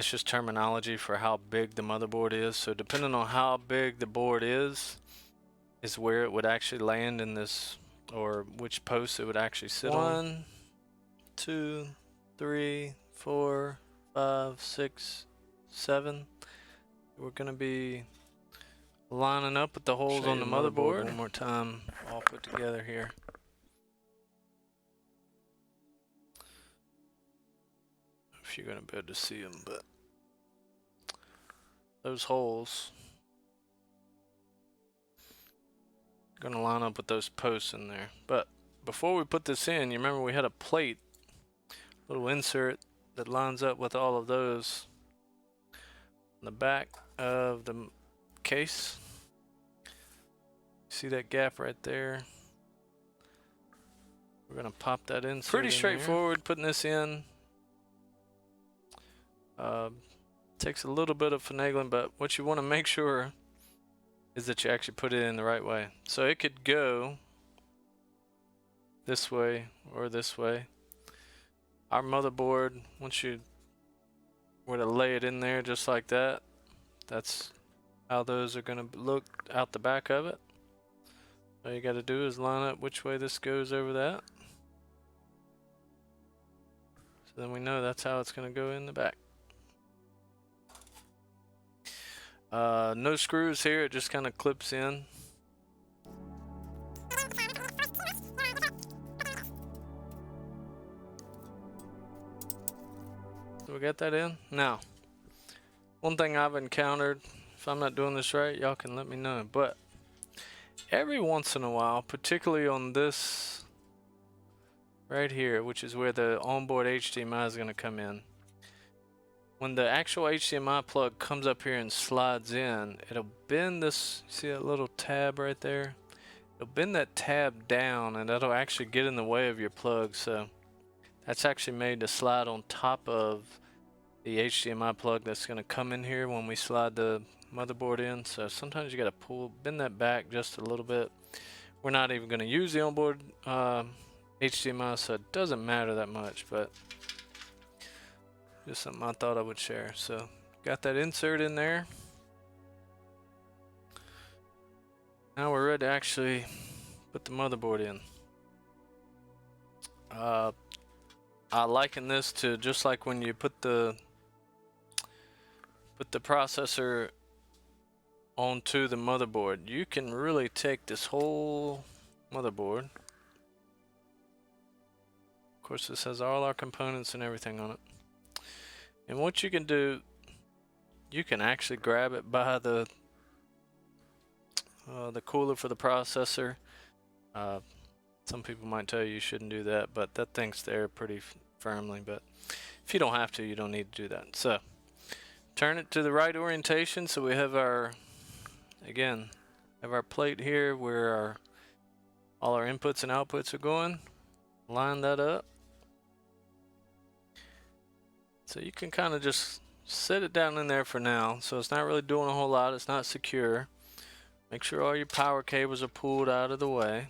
just terminology for how big the motherboard is. So depending on how big the board is where it would actually land in this, or which post it would actually sit on. 1, 2, 3, 4, 5, 6, 7. We're gonna be lining up with the holes on the motherboard one more time, all put together here. If you're gonna be able to see them, but those holes are gonna line up with those posts in there. But before we put this in, you remember we had a plate, little insert that lines up with all of those on the back of the case. See that gap right there? We're gonna pop that in. Pretty straightforward putting this in. Takes a little bit of finagling, but what you want to make sure is that you actually put it in the right way. So it could go this way or this way. Our motherboard, once you were to lay it in there just like that, that's how those are going to look out the back of it. All you got to do is line up which way this goes over that. So then we know that's how it's going to go in the back. No screws here, it just kind of clips in. So we got that in. Now, one thing I've encountered, if I'm not doing this right, y'all can let me know, but every once in a while, particularly on this right here, which is where the onboard HDMI is going to come in, when the actual HDMI plug comes up here and slides in, it'll bend this, see that little tab right there? It'll bend that tab down, and that'll actually get in the way of your plug. So that's actually made to slide on top of the HDMI plug that's going to come in here when we slide the motherboard in. So sometimes you got to bend that back just a little bit. We're not even going to use the onboard HDMI, so it doesn't matter that much, but Just something I thought I would share. So got that insert in there. Now we're ready to actually put the motherboard in. I liken this to just like when you put the processor onto the motherboard. You can really take this whole motherboard. Of course, this has all our components and everything on it. And what you can do, you can actually grab it by the cooler for the processor. Some people might tell you shouldn't do that, but that thing's there pretty firmly. But if you don't have to, you don't need to do that. So turn it to the right orientation, so we have our, again, have our plate here where all our inputs and outputs are going. Line that up. So you can kind of just set it down in there for now. So it's not really doing a whole lot. It's not secure. Make sure all your power cables are pulled out of the way.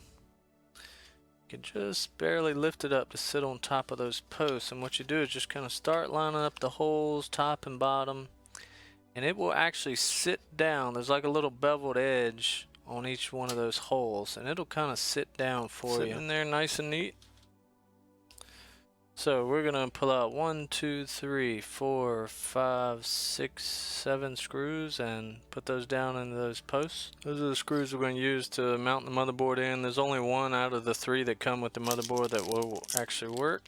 You can just barely lift it up to sit on top of those posts. And what you do is just kind of start lining up the holes, top and bottom. And it will actually sit down. There's like a little beveled edge on each one of those holes. And it'll kind of sit down for you. In there nice and neat. So we're gonna pull out 1, 2, 3, 4, 5, 6, 7 screws and put those down into those posts. Those are the screws we're going to use to mount the motherboard in. There's only one out of the 3 that come with the motherboard that will actually work.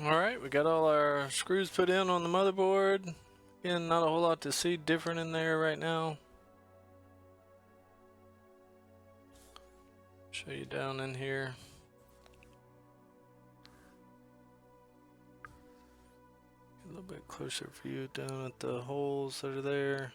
Alright, we got all our screws put in on the motherboard. Again, not a whole lot to see different in there right now. Show you down in here. A little bit closer for you down at the holes that are there.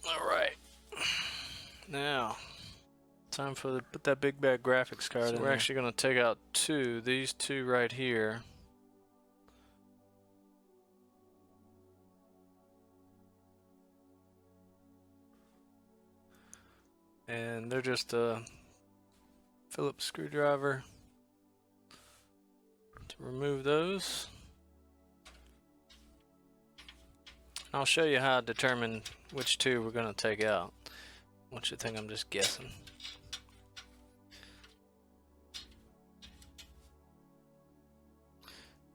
Alright, now time for put that big bag graphics card in. We're actually going to take out these two right here. And they're just a Phillips screwdriver to remove those. I'll show you how to determine which 2 we're going to take out. I want you to think I'm just guessing.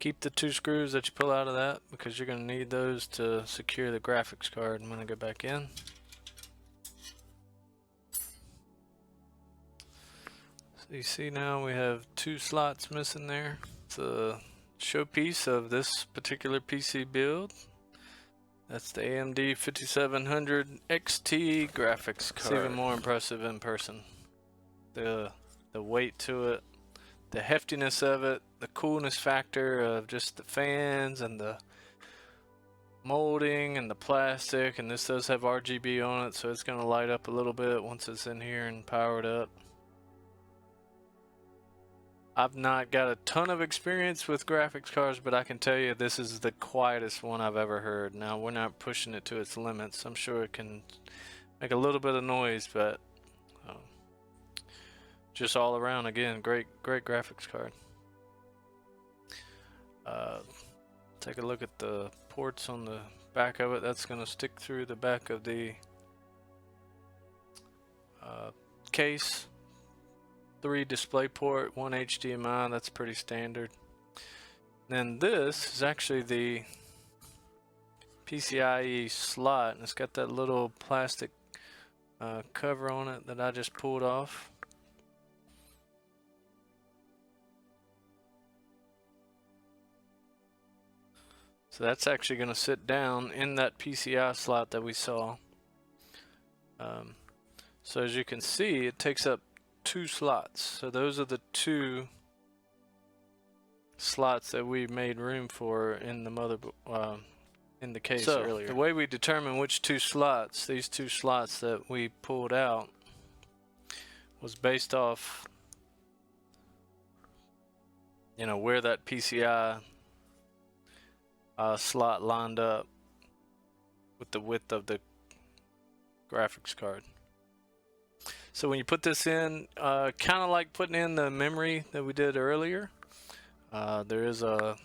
Keep the 2 screws that you pull out of that because you're going to need those to secure the graphics card. I'm going to go back in. So you see now we have 2 slots missing there. It's a showpiece of this particular PC build. That's the AMD 5700 XT graphics card. It's even more impressive in person. The weight to it, the heftiness of it, the coolness factor of just the fans and the molding and the plastic, and this does have RGB on it, so it's going to light up a little bit once it's in here and powered up. I've not got a ton of experience with graphics cards, but I can tell you this is the quietest one I've ever heard. Now, we're not pushing it to its limits. I'm sure it can make a little bit of noise, but just all around, again, great graphics card. Take a look at the ports on the back of it. That's going to stick through the back of the case. 3 display port, 1 HDMI, that's pretty standard. Then this is actually the PCIe slot, and it's got that little plastic cover on it that I just pulled off. So that's actually going to sit down in that PCI slot that we saw. So as you can see, it takes up 2 slots. So those are the 2 slots that we made room for in the in the case earlier. The way we determine which 2 slots, these 2 slots that we pulled out, was based off, you know, where that PCI slot lined up with the width of the graphics card. So when you put this in, kind of like putting in the memory that we did earlier, there is a,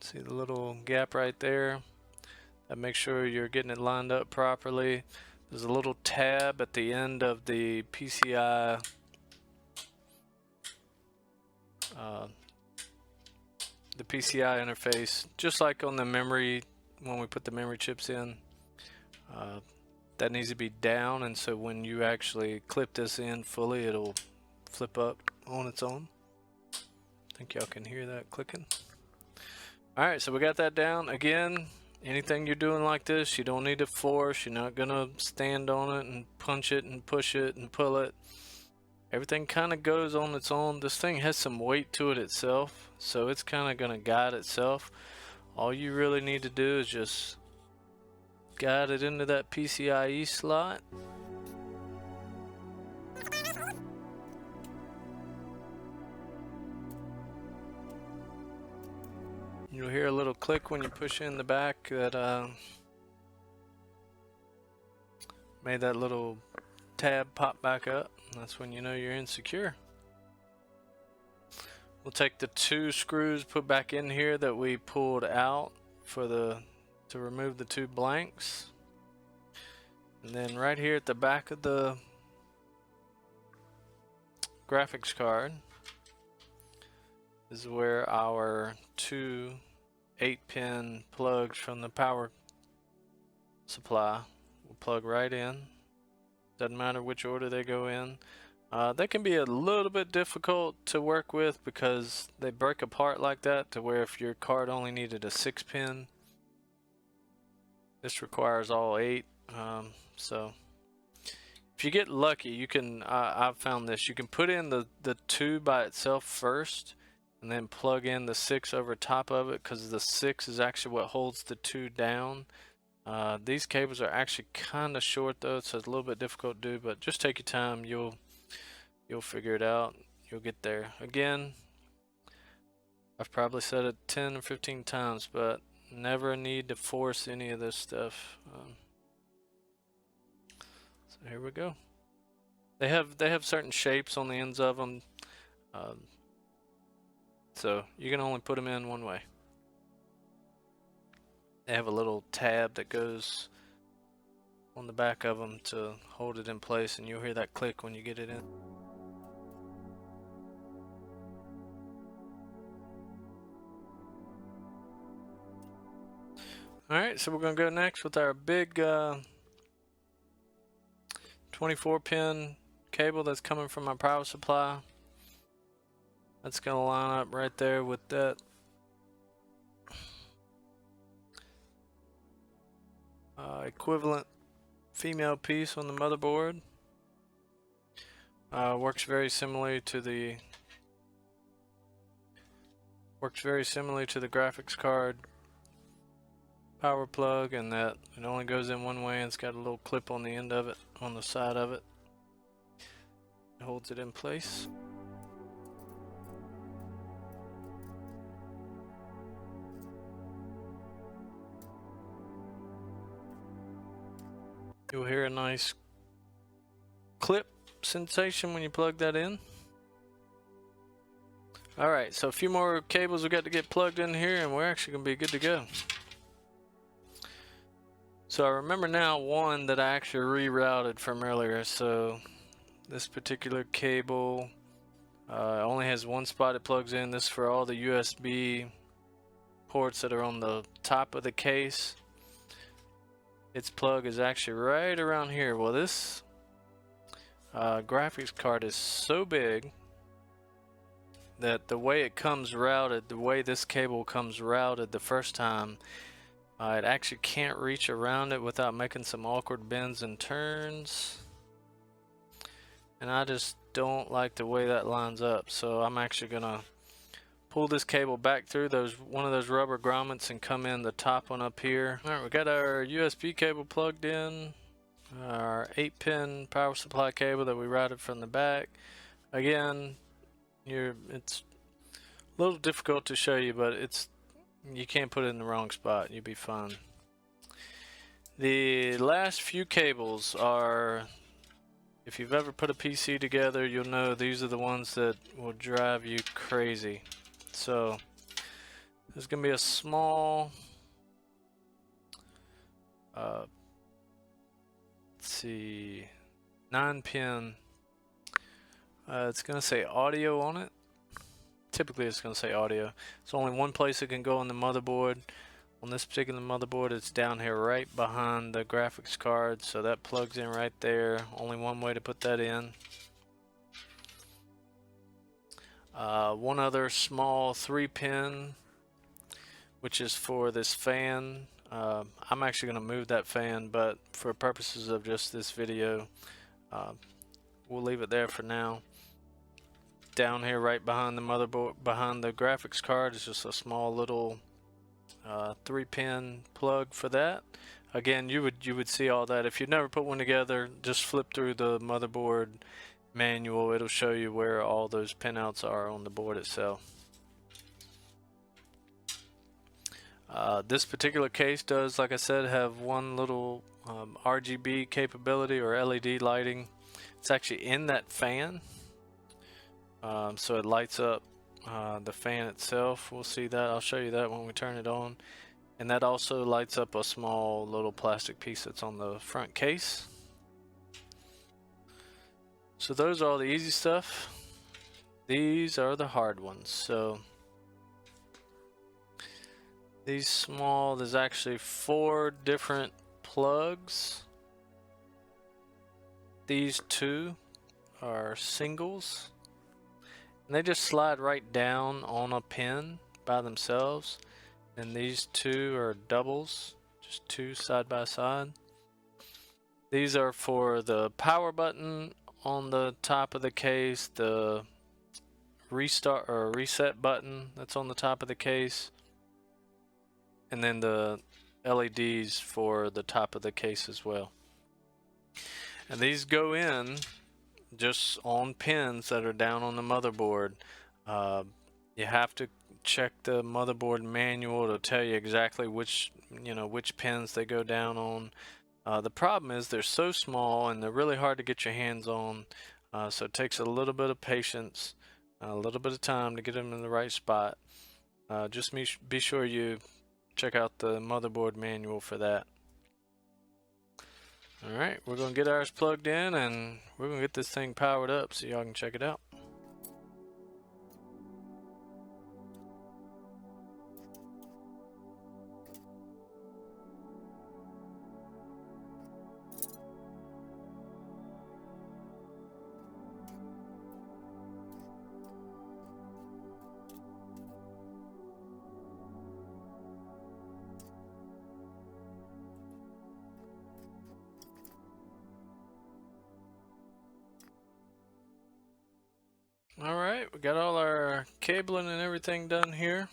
see the little gap right there, that makes sure you're getting it lined up properly. There's a little tab at the end of the PCI interface, just like on the memory when we put the memory chips in. That needs to be down, and so when you actually clip this in fully, it'll flip up on its own. I think y'all can hear that clicking. Alright, so we got that down. Again, anything you're doing like this, you don't need to force. You're not gonna stand on it and punch it and push it and pull it. Everything kind of goes on its own. This thing has some weight to it itself, so it's kind of gonna guide itself. All you really need to do is just guide it into that PCIe slot. You'll hear a little click when you push in the back that made that little tab pop back up. That's when you know you're insecure. We'll take the 2 screws put back in here that we pulled out to remove the 2 blanks. And then right here at the back of the graphics card is where our 2 8-pin plugs from the power supply will plug right in. Doesn't matter which order they go in. They can be a little bit difficult to work with because they break apart like that, to where if your card only needed a 6-pin, this requires all 8. So if you get lucky, you can, I've found this, you can put in the 2 by itself first and then plug in the 6 over top of it, because the 6 is actually what holds the 2 down. These cables are actually kind of short though, so it's a little bit difficult to do, but just take your time. You'll figure it out. You'll get there. Again, I've probably said it 10 or 15 times, but never need to force any of this stuff. So here we go. They have certain shapes on the ends of them, so you can only put them in one way. They have a little tab that goes on the back of them to hold it in place, and you'll hear that click when you get it in. Alright, so we're going to go next with our big 24-pin cable that's coming from our power supply. That's going to line up right there with that equivalent female piece on the motherboard. Works very similarly to the graphics card power plug, and that it only goes in one way, and it's got a little clip on the end of it, on the side of it. It holds it in place. You'll hear a nice clip sensation when you plug that in. Alright, so a few more cables we got to get plugged in here and we're actually going to be good to go. So I remember now one that I actually rerouted from earlier. So this particular cable only has one spot it plugs in. This is for all the USB ports that are on the top of the case. Its plug is actually right around here. Well, this graphics card is so big that the way it comes routed, the way this cable comes routed the first time, it actually can't reach around it without making some awkward bends and turns. And I just don't like the way that lines up. So I'm actually gonna pull this cable back through one of those rubber grommets and come in the top one up here. All right, we got our USB cable plugged in, our 8-pin power supply cable that we routed from the back. Again, it's a little difficult to show you, but you can't put it in the wrong spot. You'll be fine. The last few cables are, if you've ever put a PC together, you'll know these are the ones that will drive you crazy. So there's gonna be a small, let's see, 9-pin. It's gonna say audio on it. Typically it's going to say audio. It's only one place it can go on the motherboard. On this particular motherboard, it's down here right behind the graphics card, so that plugs in right there. Only one way to put that in. One other small 3-pin, which is for this fan. I'm actually going to move that fan, but for purposes of just this video, we'll leave it there for now. Down here right behind the motherboard, behind the graphics card, is just a small little 3-pin plug for that. Again, you would see all that. If you've never put one together, just flip through the motherboard manual. It'll show you where all those pinouts are on the board itself. This particular case does, like I said, have one little RGB capability or LED lighting. It's actually in that fan. So it lights up the fan itself. We'll see that. I'll show you that when we turn it on. And that also lights up a small little plastic piece that's on the front case. So those are all the easy stuff. These are the hard ones. So these small, there's actually 4 different plugs. These 2 are singles. And they just slide right down on a pin by themselves. And these 2 are doubles, just 2 side by side. These are for the power button on the top of the case, the restart or reset button that's on the top of the case, and then the LEDs for the top of the case as well. And these go in just on pins that are down on the motherboard. You have to check the motherboard manual to tell you exactly which pins they go down on. The problem is they're so small and they're really hard to get your hands on, so it takes a little bit of patience, a little bit of time to get them in the right spot. Just be sure you check out the motherboard manual for that. Alright, we're going to get ours plugged in and we're going to get this thing powered up so y'all can check it out. Alright, we got all our cabling and everything done here.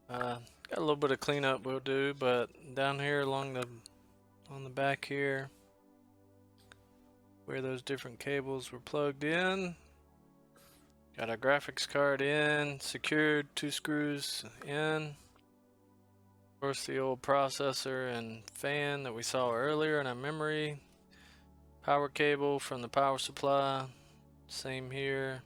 Got a little bit of cleanup we'll do, but down here on the back here, where those different cables were plugged in, got our graphics card in, secured, 2 screws in. Of course, the old processor and fan that we saw earlier in our memory. Power cable from the power supply, same here.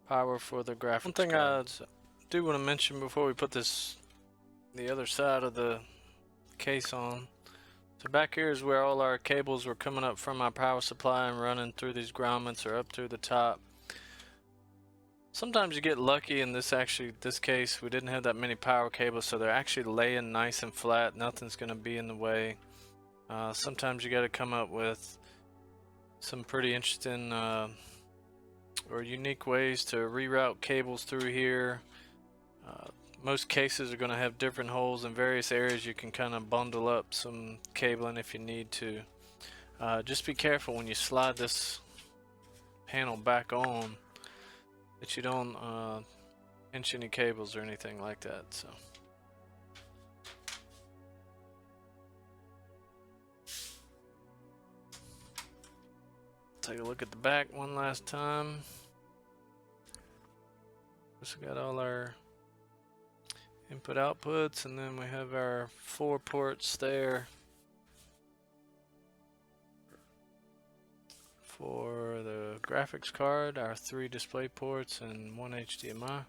power for the graphics One thing cards. I do want to mention before we put the other side of the case on. So back here is where all our cables were coming up from our power supply and running through these grommets or up through the top. Sometimes you get lucky. In this case, we didn't have that many power cables, so they're actually laying nice and flat. Nothing's going to be in the way. Sometimes you got to come up with some pretty interesting or unique ways to reroute cables through here. Most cases are going to have different holes in various areas. You can kind of bundle up some cabling if you need to. Just be careful when you slide this panel back on that you don't pinch any cables or anything like that. So take a look at the back one last time. So we got all our input outputs, and then we have our 4 ports there for the graphics card, our 3 display ports, and 1 HDMI,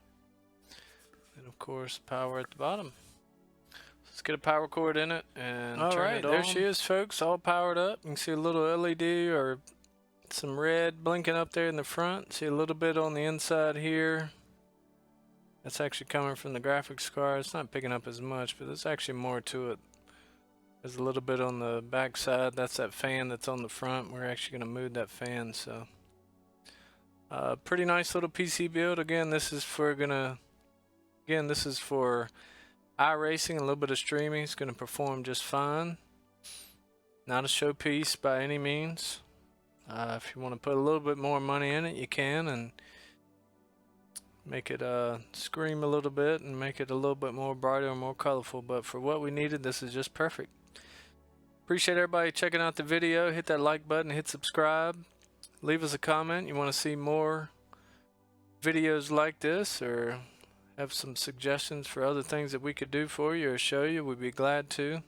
and of course power at the bottom. Let's get a power cord in it and turn it on. There she is, folks, all powered up. You can see a little LED or some red blinking up there in the front. See a little bit on the inside here. That's actually coming from the graphics card. It's not picking up as much, but there's actually more to it. There's a little bit on the back side. That's that fan that's on the front. We're actually going to move that fan. So pretty nice little PC build. Again, this is for iRacing, a little bit of streaming. It's going to perform just fine. Not a showpiece by any means. If you want to put a little bit more money in it, you can, and make it scream a little bit and make it a little bit more brighter and more colorful. But for what we needed, this is just perfect. Appreciate everybody checking out the video. Hit that like button, hit subscribe, leave us a comment. You want to see more videos like this, or have some suggestions for other things that we could do for you or show you, we'd be glad to.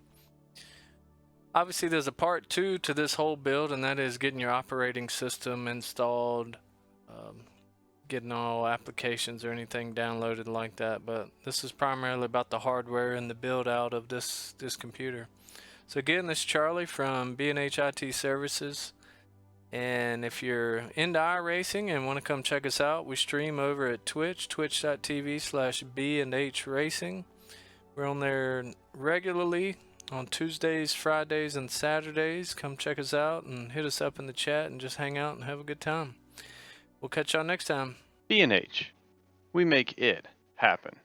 Obviously there's a part 2 to this whole build, and that is getting your operating system installed, getting all applications or anything downloaded like that. But this is primarily about the hardware and the build out of this computer. So again, this is Charlie from B&H IT Services, and if you're into iRacing and want to come check us out, we stream over at Twitch, twitch.tv/B&H Racing. We're on there regularly on Tuesdays, Fridays, and Saturdays. Come check us out and hit us up in the chat and just hang out and have a good time. We'll catch y'all next time. B&H. We make it happen.